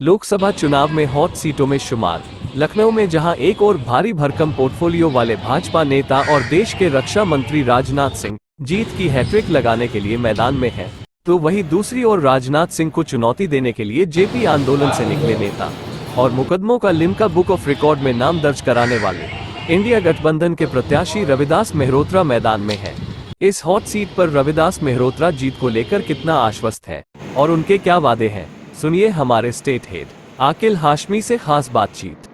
लोकसभा चुनाव में हॉट सीटों में शुमार लखनऊ में जहां एक और भारी भरकम पोर्टफोलियो वाले भाजपा नेता और देश के रक्षा मंत्री राजनाथ सिंह जीत की हैट्रिक लगाने के लिए मैदान में हैं, तो वहीं दूसरी ओर राजनाथ सिंह को चुनौती देने के लिए जेपी आंदोलन से निकले नेता और मुकदमों का लिम्का बुक ऑफ रिकॉर्ड में नाम दर्ज कराने वाले इंडिया गठबंधन के प्रत्याशी रविदास मेहरोत्रा मैदान में हैं। इस हॉट सीट पर रविदास मेहरोत्रा जीत को लेकर कितना आश्वस्त है और उनके क्या वादे हैं, सुनिए हमारे स्टेट हेड आकिल हाशमी से खास बातचीत।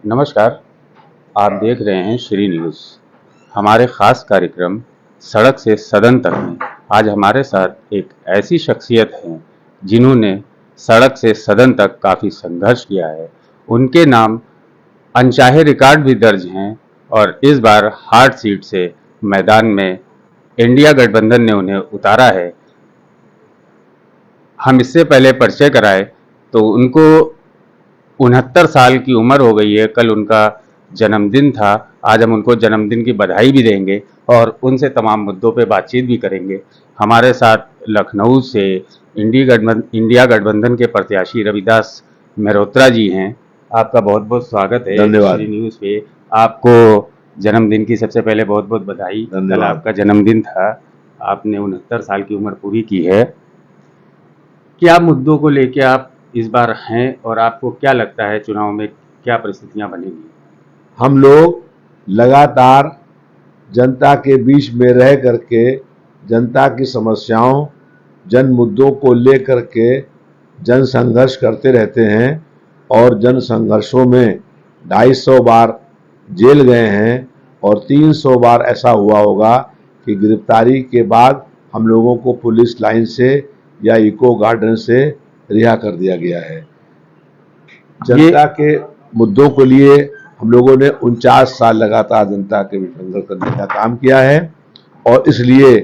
नमस्कार, आप देख रहे हैं श्री न्यूज़। हमारे खास कार्यक्रम सड़क से सदन तक में आज हमारे साथ एक ऐसी शख्सियत हैं जिन्होंने सड़क से सदन तक काफ़ी संघर्ष किया है। उनके नाम अनचाहे रिकॉर्ड भी दर्ज हैं और इस बार हार्ड सीट से मैदान में इंडिया गठबंधन ने उन्हें उतारा है। हम इससे पहले परिचय कराए तो उनको 69 साल की उम्र हो गई है। कल उनका जन्मदिन था। आज हम उनको जन्मदिन की बधाई भी देंगे और उनसे तमाम मुद्दों पे बातचीत भी करेंगे। हमारे साथ लखनऊ से इंडिया गठबंधन के प्रत्याशी रविदास मेहरोत्रा जी हैं। आपका बहुत बहुत स्वागत है धन्यवाद। श्री न्यूज़ पे। आपको जन्मदिन की सबसे पहले बहुत बहुत बधाई। कल आपका जन्मदिन था, आपने 69 साल की उम्र पूरी की है। क्या मुद्दों को लेके आप इस बार हैं और आपको क्या लगता है चुनाव में क्या परिस्थितियां बनेंगी? हम लोग लगातार जनता के बीच में रह करके जनता की समस्याओं, जन मुद्दों को लेकर के जन संघर्ष करते रहते हैं और जन संघर्षों में 250 बार जेल गए हैं और 300 बार ऐसा हुआ होगा कि गिरफ्तारी के बाद हम लोगों को पुलिस लाइन से या इको गार्डन से रिहा कर दिया गया है। जनता के मुद्दों के लिए हम लोगों ने 49 साल लगातार जनता के बीच संघर्ष करने का काम किया है और इसलिए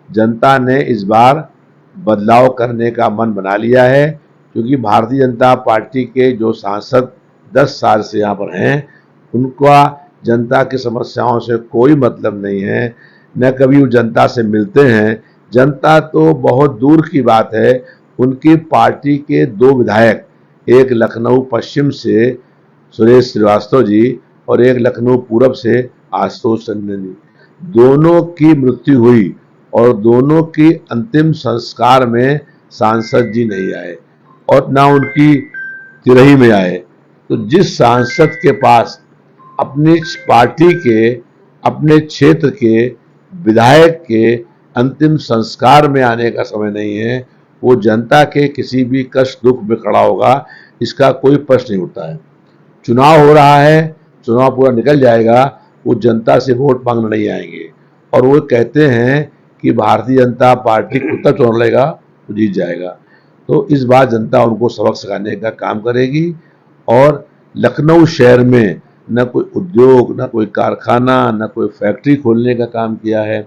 जनता ने इस बार बदलाव करने का मन बना लिया है, क्योंकि भारतीय जनता पार्टी के जो सांसद 10 साल से यहाँ पर हैं उनका जनता की समस्याओं से कोई मतलब नहीं है, न कभी वो जनता से मिलते हैं। जनता तो बहुत दूर की बात है, उनकी पार्टी के 2 विधायक, एक लखनऊ पश्चिम से सुरेश श्रीवास्तव जी और एक लखनऊ पूरब से आशुतोष टंडन जी, दोनों की मृत्यु हुई और दोनों की अंतिम संस्कार में सांसद जी नहीं आए और ना उनकी तिरही में आए। तो जिस सांसद के पास अपनी पार्टी के, अपने क्षेत्र के विधायक के अंतिम संस्कार में आने का समय नहीं है, वो जनता के किसी भी कष्ट दुख में खड़ा होगा, इसका कोई प्रश्न नहीं उठता है। चुनाव हो रहा है, चुनाव पूरा निकल जाएगा, वो जनता से वोट मांगने नहीं आएंगे और वो कहते हैं कि भारतीय जनता पार्टी कुत्ता चुन लेगा तो जीत जाएगा। तो इस बार जनता उनको सबक सिखाने का काम करेगी और लखनऊ शहर में न कोई उद्योग, न कोई कारखाना, न कोई फैक्ट्री खोलने का काम किया है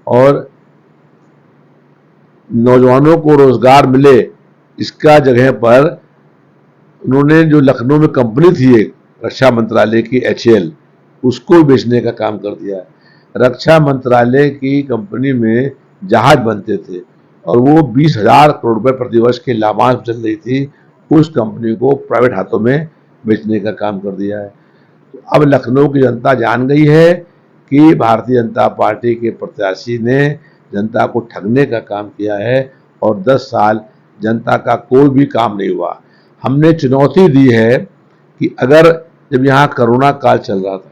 और नौजवानों को रोजगार मिले इसका जगह पर उन्होंने जो लखनऊ में कंपनी थी एक रक्षा मंत्रालय की HAL, उसको बेचने का काम कर दिया। रक्षा मंत्रालय की कंपनी में जहाज बनते थे और वो 20,000 करोड़ रुपए प्रतिवर्ष के लाभांश चल रही थी, उस कंपनी को प्राइवेट हाथों में बेचने का काम कर दिया है। तो अब लखनऊ की जनता जान गई है कि भारतीय जनता पार्टी के प्रत्याशी ने जनता को ठगने का काम किया है और 10 साल जनता का कोई भी काम नहीं हुआ। हमने चुनौती दी है कि अगर जब यहाँ कोरोना काल चल रहा था,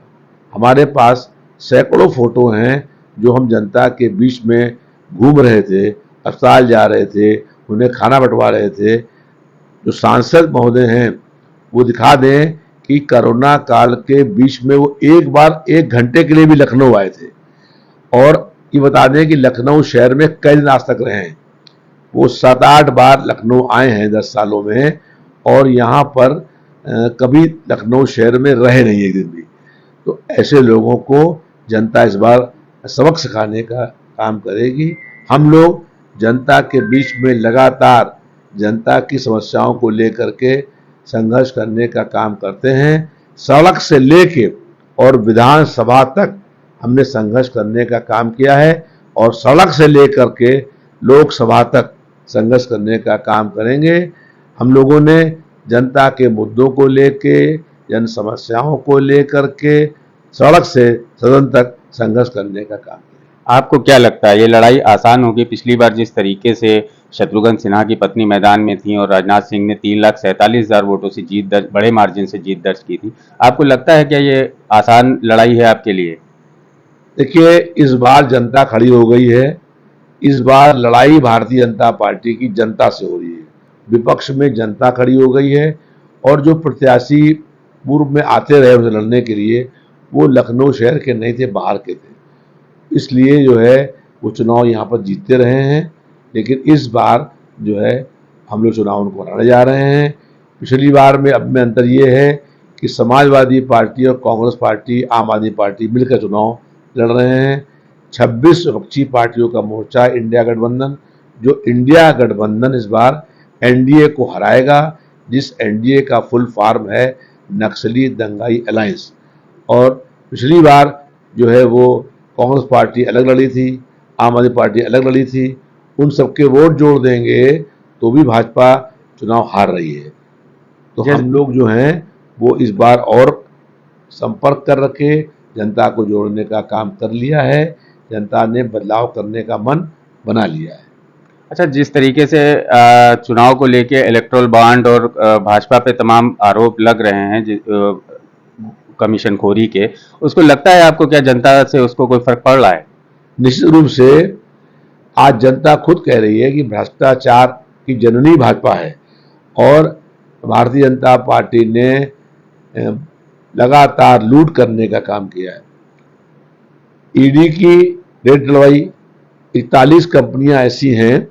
हमारे पास सैकड़ों फोटो हैं जो हम जनता के बीच में घूम रहे थे, अस्पताल जा रहे थे, उन्हें खाना बंटवा रहे थे। जो सांसद महोदय हैं वो दिखा दें कि कोरोना काल के बीच में वो एक बार 1 घंटे के लिए भी लखनऊ आए थे और ये बता दें कि लखनऊ शहर में कई दिन आज तक रहे हैं। वो 7-8 बार लखनऊ आए हैं 10 सालों में और यहाँ पर कभी लखनऊ शहर में रहे नहीं एक दिन भी। तो ऐसे लोगों को जनता इस बार सबक सिखाने का काम करेगी हम लोग जनता के बीच में लगातार जनता की समस्याओं को लेकर के संघर्ष करने का काम करते हैं। सड़क से लेके और विधानसभा तक हमने संघर्ष करने का काम किया है और सड़क से लेकर के लोकसभा तक संघर्ष करने का काम करेंगे। हम लोगों ने जनता के मुद्दों को लेके, जन समस्याओं को लेकर के सड़क से सदन तक संघर्ष करने का काम किया। आपको क्या लगता है ये लड़ाई आसान होगी? पिछली बार जिस तरीके से शत्रुघ्न सिन्हा की पत्नी मैदान में थी और राजनाथ सिंह ने 3,47,000 वोटों से बड़े मार्जिन से जीत दर्ज की थी, आपको लगता है क्या ये आसान लड़ाई है आपके लिए? देखिए, इस बार जनता खड़ी हो गई है। इस बार लड़ाई भारतीय जनता पार्टी की जनता से हो रही है। विपक्ष में जनता खड़ी हो गई है और जो प्रत्याशी पूर्व में आते रहे उसे लड़ने के लिए, वो लखनऊ शहर के नहीं थे, बाहर के थे। इसलिए जो है वो चुनाव यहाँ पर जीतते रहे हैं। लेकिन इस बार जो है हम लोग चुनाव उनको हराने जा रहे हैं। पिछली बार में अब में अंतर ये है कि समाजवादी पार्टी और कांग्रेस पार्टी, आम आदमी पार्टी मिलकर चुनाव लड़ रहे हैं। 26 विपक्षी पार्टियों का मोर्चा इंडिया गठबंधन, जो इंडिया गठबंधन इस बार एनडीए को हराएगा, जिस एनडीए का फुल फॉर्म है नक्सली दंगाई अलायंस। और पिछली बार जो है वो कांग्रेस पार्टी अलग लड़ी थी, आम आदमी पार्टी अलग लड़ी थी। उन सबके वोट जोड़ देंगे तो भी भाजपा चुनाव हार रही है। तो हम लोग जो हैं वो इस बार और संपर्क कर रखे, जनता को जोड़ने का काम कर लिया है। जनता ने बदलाव करने का मन बना लिया है। अच्छा, जिस तरीके से चुनाव को लेके इलेक्टोरल बॉन्ड और भाजपा पे तमाम आरोप लग रहे हैं कमीशन खोरी के, उसको लगता है आपको क्या जनता से उसको कोई फर्क पड़ रहा है? निश्चित रूप से आज जनता खुद कह रही है कि भ्रष्टाचार की जननी भाजपा है और भारतीय जनता पार्टी ने लगातार लूट करने का काम किया है। ईडी की रेड डलवाई, 41 कंपनियां ऐसी हैं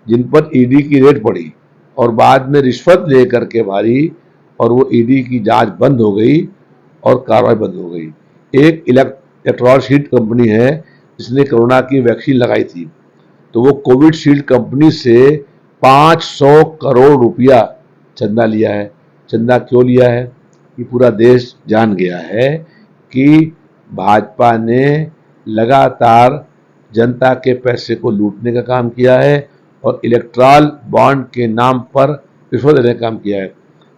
जिन पर ईडी की रेड पड़ी और बाद में रिश्वत लेकर के भारी और वो ईडी की जांच बंद हो गई और कार्रवाई बंद हो गई। एक इलेक्ट्रॉल शील्ड कंपनी है जिसने कोरोना की वैक्सीन लगाई थी, तो वो कोविड शील्ड कंपनी से 500 करोड़ रुपया चंदा लिया है। चंदा क्यों लिया है? ये पूरा देश जान गया है कि भाजपा ने लगातार जनता के पैसे को लूटने का काम किया है और इलेक्ट्रॉल बॉन्ड के नाम पर रिश्वत देने का काम किया है।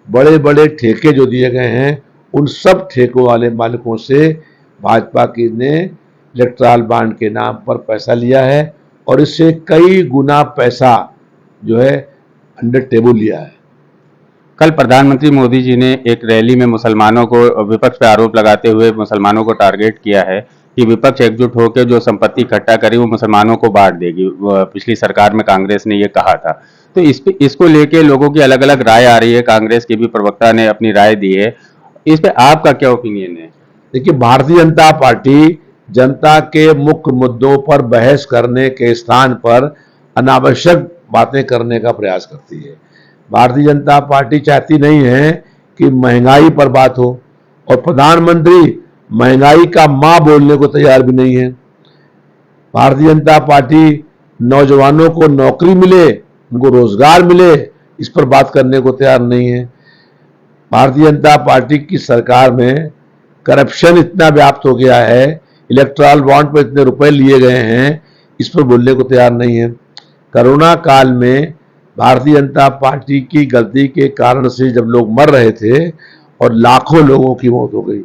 बड़े बड़े ठेके जो दिए गए हैं उन सब ठेकों वाले मालिकों से भाजपा की ने इलेक्ट्रॉल बॉन्ड के नाम पर पैसा लिया है और इससे कई गुना पैसा जो है अंडर टेबल लिया है। कल प्रधानमंत्री मोदी जी ने एक रैली में मुसलमानों को, विपक्ष पे आरोप लगाते हुए मुसलमानों को टारगेट किया है कि विपक्ष एकजुट होकर जो संपत्ति इकट्ठा करी वो मुसलमानों को बांट देगी। पिछली सरकार में कांग्रेस ने ये कहा था, तो इसको लेके लोगों की अलग अलग राय आ रही है। कांग्रेस के भी प्रवक्ता ने अपनी राय दी है, इस पे आपका क्या ओपिनियन है? देखिए, भारतीय जनता पार्टी जनता के मुख्य मुद्दों पर बहस करने के स्थान पर अनावश्यक बातें करने का प्रयास करती है। भारतीय जनता पार्टी चाहती नहीं है कि महंगाई पर बात हो और प्रधानमंत्री महंगाई का मां बोलने को तैयार भी नहीं है। भारतीय जनता पार्टी नौजवानों को नौकरी मिले, उनको रोजगार मिले, इस पर बात करने को तैयार नहीं है। भारतीय जनता पार्टी की सरकार में करप्शन इतना व्याप्त हो गया है, इलेक्ट्रॉल बॉन्ड पर इतने रुपए लिए गए हैं, इस पर बोलने को तैयार नहीं है। कोरोना काल में भारतीय जनता पार्टी की गलती के कारण से जब लोग मर रहे थे और लाखों लोगों की मौत हो गई,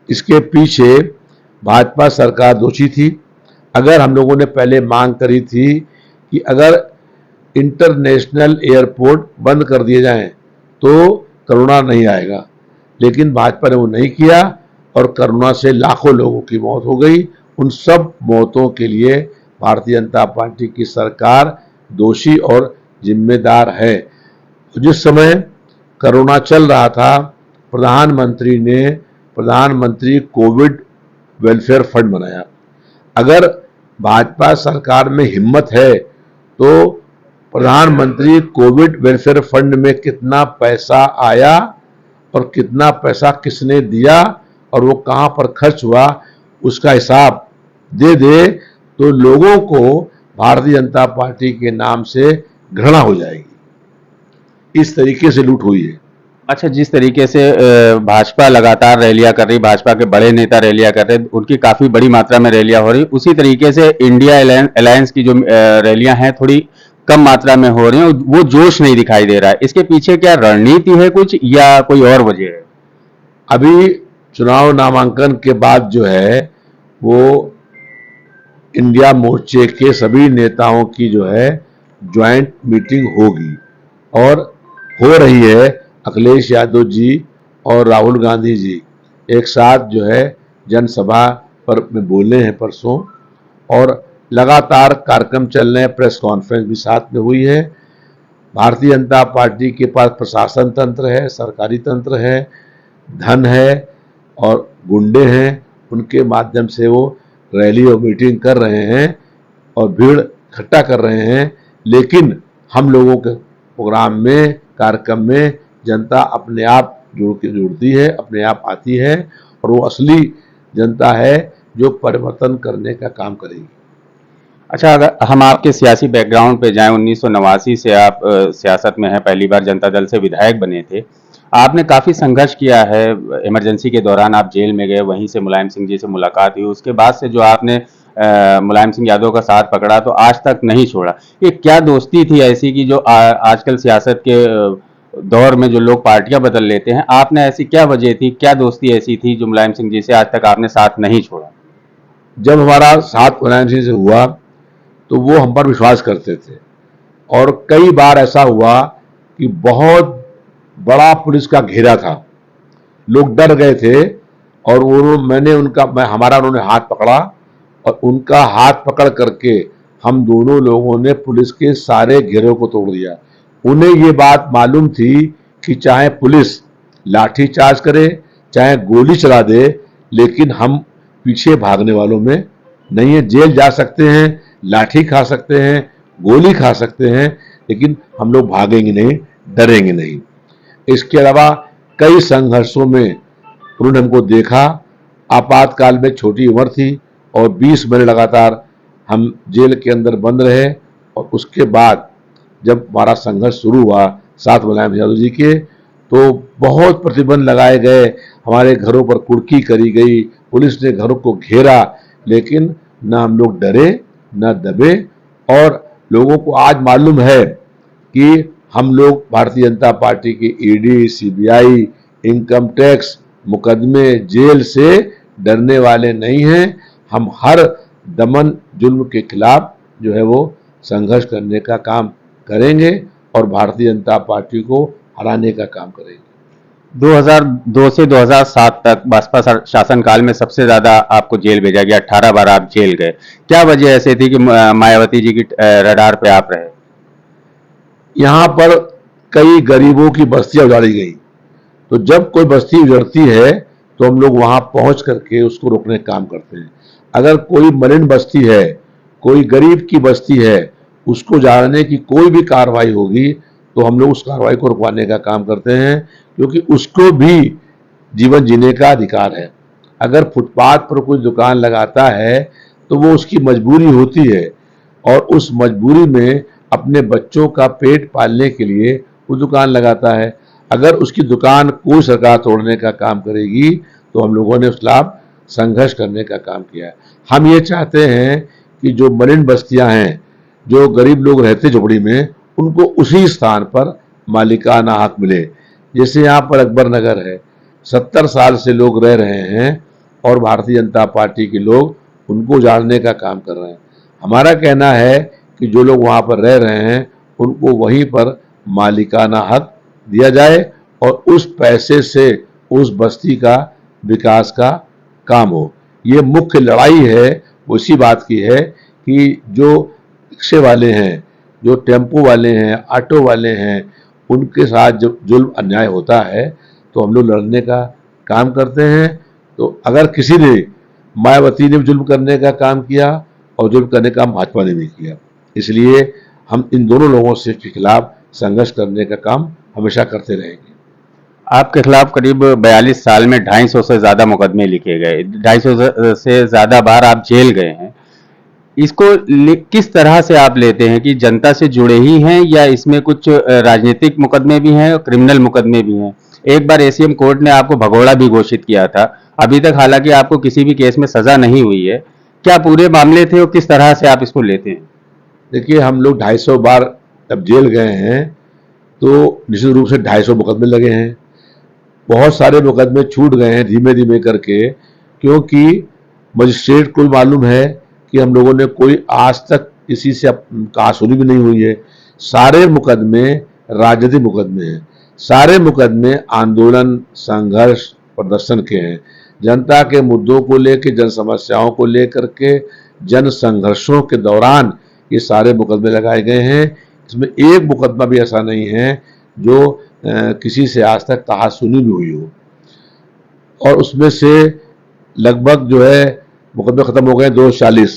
इसके पीछे भाजपा सरकार दोषी थी। अगर हम लोगों ने पहले मांग करी थी कि अगर इंटरनेशनल एयरपोर्ट बंद कर दिए जाएं तो कोरोना नहीं आएगा, लेकिन भाजपा ने वो नहीं किया और कोरोना से लाखों लोगों की मौत हो गई। उन सब मौतों के लिए भारतीय जनता पार्टी की सरकार दोषी और जिम्मेदार है। जिस समय कोरोना चल रहा था, प्रधानमंत्री ने प्रधानमंत्री कोविड वेलफेयर फंड बनाया। अगर भाजपा सरकार में हिम्मत है तो प्रधानमंत्री कोविड वेलफेयर फंड में कितना पैसा आया और कितना पैसा किसने दिया और वो कहां पर खर्च हुआ, उसका हिसाब दे दे तो लोगों को भारतीय जनता पार्टी के नाम से घृणा हो जाएगी। इस तरीके से लूट हुई है। अच्छा, जिस तरीके से भाजपा लगातार रैलियां कर रही, भाजपा के बड़े नेता रैलियां कर रहे, उनकी काफी बड़ी मात्रा में रैलियां हो रही, उसी तरीके से इंडिया अलायंस की जो रैलियां हैं थोड़ी कम मात्रा में हो रही हैं, वो जोश नहीं दिखाई दे रहा है। इसके पीछे क्या रणनीति है कुछ, या कोई और वजह है? अभी चुनाव नामांकन के बाद जो है वो इंडिया मोर्चे के सभी नेताओं की जो है ज्वाइंट मीटिंग होगी और हो रही है। अखिलेश यादव जी और राहुल गांधी जी एक साथ जो है जनसभा पर में बोले हैं परसों, और लगातार कार्यक्रम चल रहे हैं। प्रेस कॉन्फ्रेंस भी साथ में हुई है। भारतीय जनता पार्टी के पास प्रशासन तंत्र है, सरकारी तंत्र है, धन है और गुंडे हैं। उनके माध्यम से वो रैली और मीटिंग कर रहे हैं और भीड़ इकट्ठा कर रहे हैं। लेकिन हम लोगों के प्रोग्राम में, कार्यक्रम में जनता अपने आप जुड़ती है, अपने आप आती है, और वो असली जनता है जो परिवर्तन करने का काम करेगी। अच्छा, अगर हम आपके सियासी बैकग्राउंड पे जाएं, 1989 से आप सियासत में हैं, पहली बार जनता दल से विधायक बने थे। आपने काफी संघर्ष किया है। इमरजेंसी के दौरान आप जेल में गए, वहीं से मुलायम सिंह जी से मुलाकात हुई, उसके बाद से जो आपने मुलायम सिंह यादव का साथ पकड़ा तो आज तक नहीं छोड़ा। ये क्या दोस्ती थी ऐसी कि जो आजकल सियासत के दौर में जो लोग पार्टियां बदल लेते हैं, आपने ऐसी क्या वजह थी, क्या दोस्ती ऐसी थी जो मुलायम सिंह जी से आज तक आपने साथ नहीं छोड़ा? जब हमारा साथ मुलायम सिंह से हुआ तो वो हम पर विश्वास करते थे, और कई बार ऐसा हुआ कि बहुत बड़ा पुलिस का घेरा था, लोग डर गए थे, और हमारा उन्होंने हाथ पकड़ा, और उनका हाथ पकड़ करके हम दोनों लोगों ने पुलिस के सारे घेरों को तोड़ दिया। उन्हें ये बात मालूम थी कि चाहे पुलिस लाठी चार्ज करे, चाहे गोली चला दे, लेकिन हम पीछे भागने वालों में नहीं है। जेल जा सकते हैं, लाठी खा सकते हैं, गोली खा सकते हैं, लेकिन हम लोग भागेंगे नहीं, डरेंगे नहीं। इसके अलावा कई संघर्षों में उन्होंने हमको देखा। आपातकाल में छोटी उम्र थी और 20 महीने लगातार हम जेल के अंदर बंद रहे, और उसके बाद जब हमारा संघर्ष शुरू हुआ साथ मुलायम यादव जी के, तो बहुत प्रतिबंध लगाए गए, हमारे घरों पर कुर्की करी गई, पुलिस ने घरों को घेरा, लेकिन न हम लोग डरे न दबे। और लोगों को आज मालूम है कि हम लोग भारतीय जनता पार्टी की ईडी, सीबीआई, इनकम टैक्स, मुकदमे, जेल से डरने वाले नहीं हैं। हम हर दमन जुल्म के खिलाफ जो है वो संघर्ष करने का काम करेंगे और भारतीय जनता पार्टी को हराने का काम करेंगे। 2002 से 2007 तक बसपा शासनकाल में सबसे ज्यादा आपको जेल भेजा गया, 18 बार आप जेल गए। क्या वजह ऐसी थी कि मायावती जी की रडार पे आप रहे? यहाँ पर कई गरीबों की बस्तियां उजाड़ी गई, तो जब कोई बस्ती उजड़ती है तो हम लोग वहां पहुंच करके उसको रोकने का काम करते हैं। अगर कोई मलिन बस्ती है, कोई गरीब की बस्ती है, उसको उजाड़ने की कोई भी कार्रवाई होगी तो हम लोग उस कार्रवाई को रुकवाने का काम करते हैं, क्योंकि उसको भी जीवन जीने का अधिकार है। अगर फुटपाथ पर कोई दुकान लगाता है तो वो उसकी मजबूरी होती है, और उस मजबूरी में अपने बच्चों का पेट पालने के लिए वो दुकान लगाता है। अगर उसकी दुकान कोई सरकार तोड़ने का काम करेगी तो हम लोगों ने उस खिलाफ संघर्ष करने का काम किया है। हम ये चाहते हैं कि जो मलिन बस्तियां हैं, जो गरीब लोग रहते झोपड़ी में, उनको उसी स्थान पर मालिकाना हक मिले। जैसे यहाँ पर अकबर नगर है, 70 साल से लोग रह रहे हैं और भारतीय जनता पार्टी के लोग उनको उजाड़ने का काम कर रहे हैं। हमारा कहना है कि जो लोग वहाँ पर रह रहे हैं उनको वहीं पर मालिकाना हक दिया जाए और उस पैसे से उस बस्ती का विकास का काम हो। ये मुख्य लड़ाई है वो इसी बात की है कि जो रिक्शे वाले हैं, जो टेम्पो वाले हैं, ऑटो वाले हैं, उनके साथ जब जुल्म अन्याय होता है तो हम लोग लड़ने का काम करते हैं। तो अगर किसी ने, मायावती ने भी जुल्म करने का काम किया और जुल्म करने का काम भाजपा ने भी किया, इसलिए हम इन दोनों लोगों से के खिलाफ संघर्ष करने का काम हमेशा करते रहेंगे। आपके खिलाफ करीब 42 साल में 250 से ज्यादा मुकदमे लिखे गए, 250 से ज्यादा बार आप जेल गए हैं। इसको किस तरह से आप लेते हैं कि जनता से जुड़े ही हैं या इसमें कुछ राजनीतिक मुकदमे भी हैं और क्रिमिनल मुकदमे भी हैं? एक बार एसीएम कोर्ट ने आपको भगोड़ा भी घोषित किया था। अभी तक हालांकि आपको किसी भी केस में सजा नहीं हुई है। क्या पूरे मामले थे और किस तरह से आप इसको लेते हैं? देखिए, हम लोग 250 बार जब जेल गए हैं तो निश्चित रूप से 250 मुकदमे लगे हैं। बहुत सारे मुकदमे छूट गए हैं धीमे धीमे करके, क्योंकि मजिस्ट्रेट को मालूम है कि हम लोगों ने कोई आज तक किसी से कहा सुनी भी नहीं हुई है। सारे मुकदमे राजनीतिक मुकदमे हैं, सारे मुकदमे आंदोलन, संघर्ष, प्रदर्शन के हैं। जनता के मुद्दों को लेकर, जन समस्याओं को लेकर के, जन संघर्षों के दौरान ये सारे मुकदमे लगाए गए हैं। इसमें एक मुकदमा भी ऐसा नहीं है जो किसी से आज तक कहा सुनी भी हुई हो। और उसमें से लगभग जो है मुकदमे खत्म हो गए 240।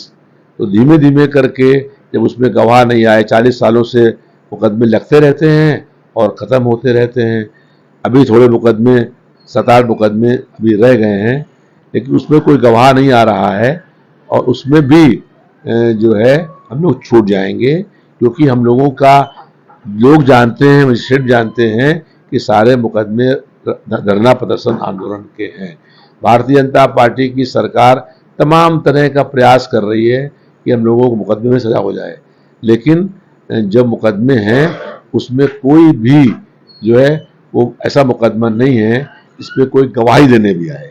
तो धीमे धीमे करके जब उसमें गवाह नहीं आए, 40 सालों से मुकदमे लगते रहते हैं और ख़त्म होते रहते हैं। अभी थोड़े मुकदमे 7-8 मुकदमे अभी रह गए हैं, लेकिन उसमें कोई गवाह नहीं आ रहा है और उसमें भी जो है हम लोग छूट जाएंगे, क्योंकि हम लोगों का लोग जानते हैं, मजिस्ट्रेट जानते हैं कि सारे मुकदमे धरना प्रदर्शन आंदोलन के हैं। भारतीय जनता पार्टी की सरकार तमाम तरह का प्रयास कर रही है कि हम लोगों को मुकदमे में सजा हो जाए, लेकिन जब मुकदमे हैं उसमें कोई भी जो है वो ऐसा मुकदमा नहीं है इसमें कोई गवाही देने भी आए,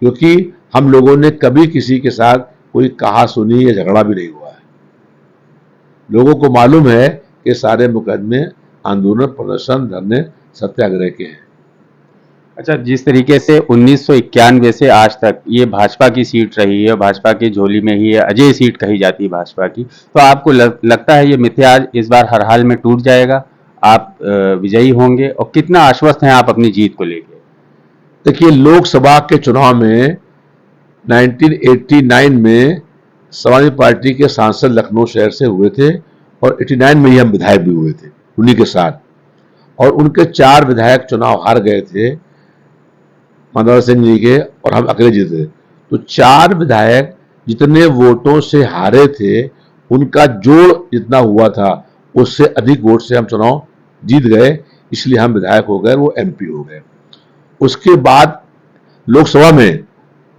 क्योंकि हम लोगों ने कभी किसी के साथ कोई कहा सुनी या झगड़ा भी नहीं हुआ है। लोगों को मालूम है कि सारे मुकदमे आंदोलन, प्रदर्शन, धरने, सत्याग्रह के हैं। अच्छा, जिस तरीके से 1991 से आज तक ये भाजपा की सीट रही है, भाजपा की झोली में ही है, अजय सीट कही जाती है भाजपा की, तो आपको लगता है ये मिथ्या इस बार हर हाल में टूट जाएगा, आप विजयी होंगे और कितना आश्वस्त हैं आप अपनी जीत को लेकर? देखिए, लोकसभा के चुनाव में 1989 में समाजवादी पार्टी के सांसद लखनऊ शहर से हुए थे और 89 में ही हम विधायक भी हुए थे उन्हीं के साथ, और उनके 4 विधायक चुनाव हार गए थे, मनोहर सिंह जी के, और हम अकेले जीते। तो 4 विधायक जितने वोटों से हारे थे उनका जोड़ जितना हुआ था उससे अधिक वोट से हम चुनाव जीत गए, इसलिए हम विधायक हो गए, वो एमपी हो गए। उसके बाद लोकसभा में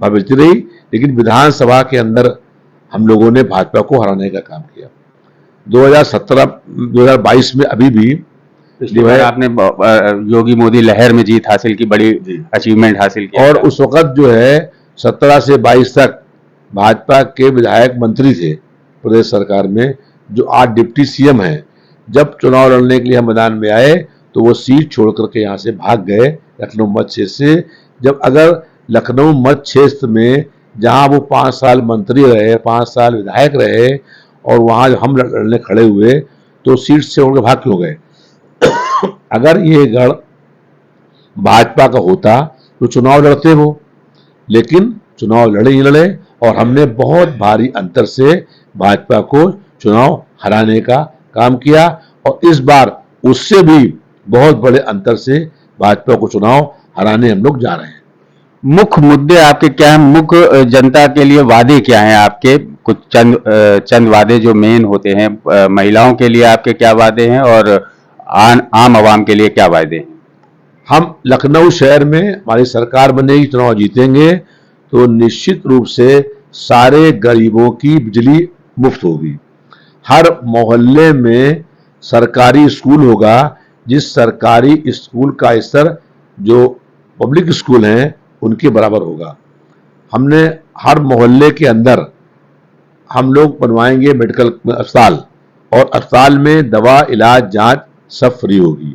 मिलती रही, लेकिन विधानसभा के अंदर हम लोगों ने भाजपा को हराने का काम किया। 2022 में अभी भी पिछली बार आपने योगी मोदी लहर में जीत हासिल की, बड़ी अचीवमेंट हासिल की, और उस वक्त जो है 17 से 22 तक भाजपा के विधायक मंत्री थे प्रदेश सरकार में, जो आज डिप्टी सीएम हैं। जब चुनाव लड़ने के लिए हम मैदान में आए तो वो सीट छोड़ करके यहाँ से भाग गए लखनऊ मध्य क्षेत्र से। जब अगर लखनऊ मध्य क्षेत्र में जहाँ वो 5 साल मंत्री रहे, 5 साल विधायक रहे और वहाँ हम लड़ने खड़े हुए, तो सीट से उनके भाग क्यों गए? अगर ये गढ़ भाजपा का होता तो चुनाव लड़ते वो, लेकिन चुनाव लड़े ही लड़े और हमने बहुत भारी अंतर से भाजपा को चुनाव हराने का काम किया, और इस बार उससे भी बहुत बड़े अंतर से भाजपा को चुनाव हराने हम लोग जा रहे हैं। मुख्य मुद्दे आपके क्या हैं? मुख्य जनता के लिए वादे क्या हैं आपके? कुछ चंद वादे जो मेन होते हैं, महिलाओं के लिए आपके क्या वादे हैं और आम आवाम के लिए क्या वादे हैं? हम लखनऊ शहर में हमारी सरकार बनेगी, चुनाव जीतेंगे तो निश्चित रूप से सारे गरीबों की बिजली मुफ्त होगी। हर मोहल्ले में सरकारी स्कूल होगा, जिस सरकारी स्कूल का स्तर जो पब्लिक स्कूल हैं उनके बराबर होगा। हमने हर मोहल्ले के अंदर हम लोग बनवाएंगे मेडिकल अस्पताल, और अस्पताल में दवा, इलाज, जांच सब फ्री होगी।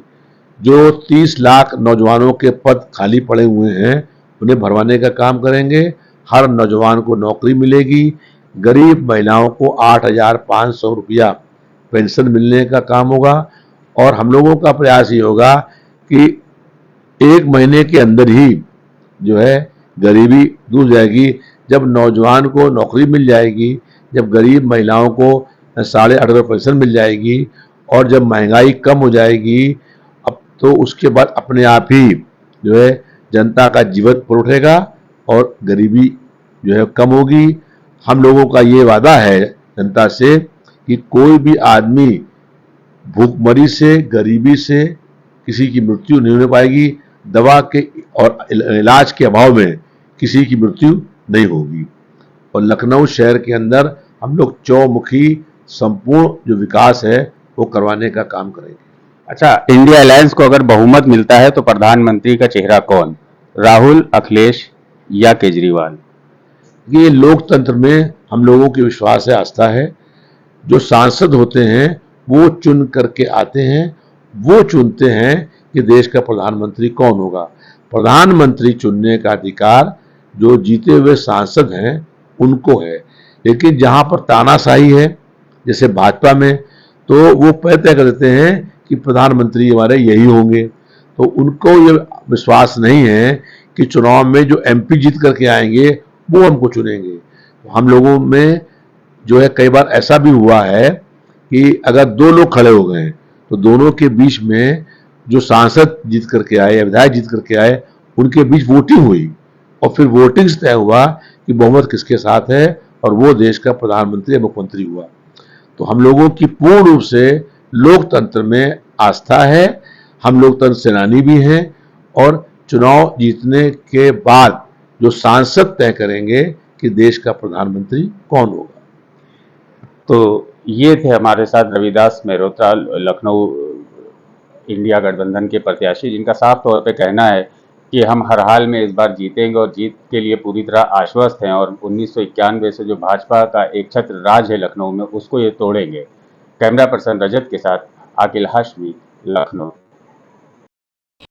जो 30 लाख नौजवानों के पद खाली पड़े हुए हैं उन्हें भरवाने का काम करेंगे। हर नौजवान को नौकरी मिलेगी। गरीब महिलाओं को 8,500 रुपया पेंशन मिलने का काम होगा, और हम लोगों का प्रयास ये होगा कि 1 महीने के अंदर ही जो है गरीबी दूर जाएगी। जब नौजवान को नौकरी मिल जाएगी, जब गरीब महिलाओं को 8.5 पेंशन मिल जाएगी, और जब महंगाई कम हो जाएगी, अब तो उसके बाद अपने आप ही जो है जनता का जीवन पर उठेगा और गरीबी जो है कम होगी। हम लोगों का ये वादा है जनता से कि कोई भी आदमी भूखमरी से, गरीबी से किसी की मृत्यु नहीं हो पाएगी, दवा के और इलाज के अभाव में किसी की मृत्यु नहीं होगी। और लखनऊ शहर के अंदर हम लोग चौमुखी संपूर्ण जो विकास है वो करवाने का काम करेंगे। अच्छा, इंडिया अलायंस को अगर बहुमत मिलता है तो प्रधानमंत्री का चेहरा कौन, राहुल, अखिलेश या केजरीवाल? ये लोकतंत्र में हम लोगों की विश्वास है, आस्था है। जो सांसद होते हैं वो चुन करके आते हैं, वो चुनते हैं कि देश का प्रधानमंत्री कौन होगा। प्रधानमंत्री चुनने का अधिकार जो जीते हुए सांसद हैं उनको है। लेकिन जहां पर तानाशाही है, जैसे भाजपा में, तो वो तय कर देते हैं कि प्रधानमंत्री हमारे यही होंगे। तो उनको ये विश्वास नहीं है कि चुनाव में जो एमपी जीत करके आएंगे वो हमको चुनेंगे। तो हम लोगों में जो है कई बार ऐसा भी हुआ है कि अगर दो लोग खड़े हो गए तो दोनों के बीच में जो सांसद जीत करके आए या विधायक जीत करके आए उनके बीच वोटिंग हुई और फिर वोटिंग से तय हुआ कि बहुमत किसके साथ है और वो देश का प्रधानमंत्री या मुख्यमंत्री हुआ। तो हम लोगों की पूर्ण रूप से लोकतंत्र में आस्था है, हम लोकतंत्र सेनानी भी हैं और चुनाव जीतने के बाद जो सांसद तय करेंगे कि देश का प्रधानमंत्री कौन होगा। तो ये थे हमारे साथ रविदास मेहरोत्रा, लखनऊ इंडिया गठबंधन के प्रत्याशी, जिनका साफ तौर पे कहना है कि हम हर हाल में इस बार जीतेंगे और जीत के लिए पूरी तरह आश्वस्त हैं और 1991 से जो भाजपा का एक छत्र राज है लखनऊ में, उसको ये तोड़ेंगे। कैमरा पर्सन रजत के साथ आकिल हाशमी, लखनऊ।